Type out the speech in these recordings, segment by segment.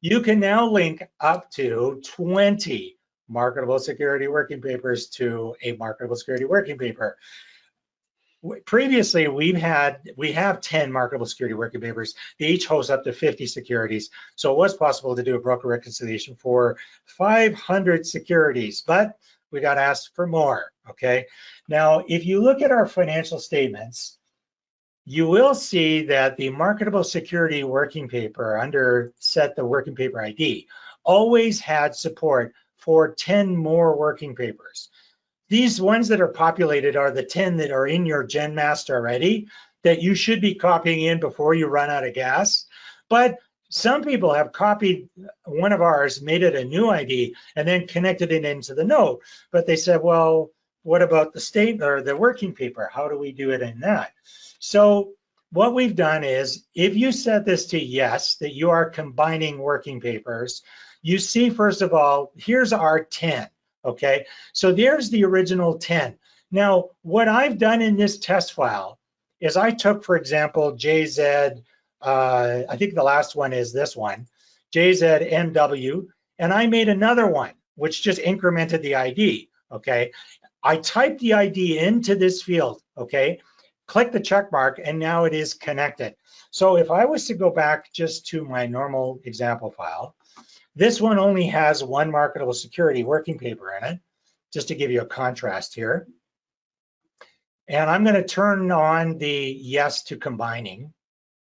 you can now link up to 20 marketable security working papers to a marketable security working paper. Previously, we have 10 marketable security working papers. They each host up to 50 securities. So it was possible to do a broker reconciliation for 500 securities, but we got asked for more, okay? Now, if you look at our financial statements, you will see that the marketable security working paper under set the working paper ID always had support for 10 more working papers. These ones that are populated are the 10 that are in your GenMaster already that you should be copying in before you run out of gas. But some people have copied one of ours, made it a new ID, and then connected it into the note. But they said, well, what about the state or the working paper? How do we do it in that? So what we've done is, if you set this to yes, that you are combining working papers, you see, first of all, here's our 10. Okay, so there's the original 10. Now, what I've done in this test file is I took, for example, JZ, I think the last one is this one, JZMW, and I made another one, which just incremented the ID, okay? I typed the ID into this field, okay? Click the check mark, and now it is connected. So if I was to go back just to my normal example file, this one only has one marketable security working paper in it, just to give you a contrast here. And I'm going to turn on the yes to combining.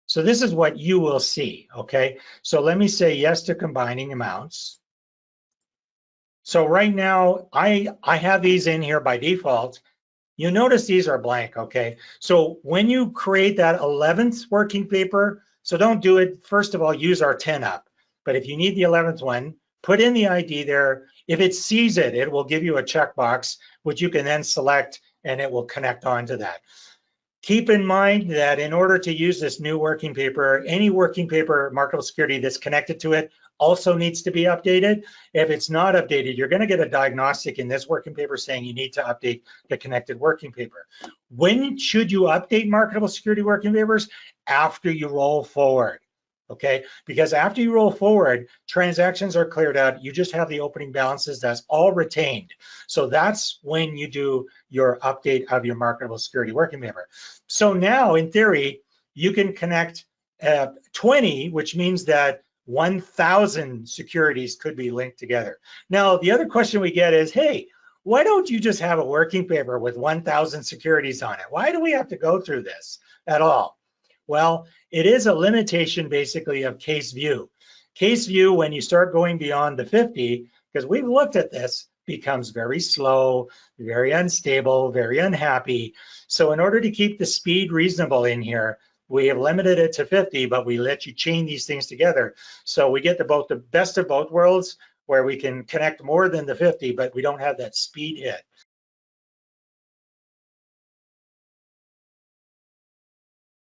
So this is what you will see, okay? So let me say yes to combining amounts. So right now, I have these in here by default. You notice these are blank, okay? So when you create that 11th working paper, so don't do it, first of all, use our 10 up. But if you need the 11th one, put in the ID there. If it sees it, it will give you a checkbox, which you can then select, and it will connect onto that. Keep in mind that in order to use this new working paper, any working paper marketable security that's connected to it also needs to be updated. If it's not updated, you're going to get a diagnostic in this working paper saying you need to update the connected working paper. When should you update marketable security working papers? After you roll forward. Okay, because after you roll forward, transactions are cleared out. You just have the opening balances, that's all retained. So that's when you do your update of your marketable security working paper. So now, in theory, you can connect 20, which means that 1,000 securities could be linked together. Now, the other question we get is, hey, why don't you just have a working paper with 1,000 securities on it? Why do we have to go through this at all? Well, it is a limitation basically of case view. Case view, when you start going beyond the 50, because we've looked at this, becomes very slow, very unstable, very unhappy. So in order to keep the speed reasonable in here, we have limited it to 50, but we let you chain these things together. So we get the best of both worlds, where we can connect more than the 50, but we don't have that speed hit.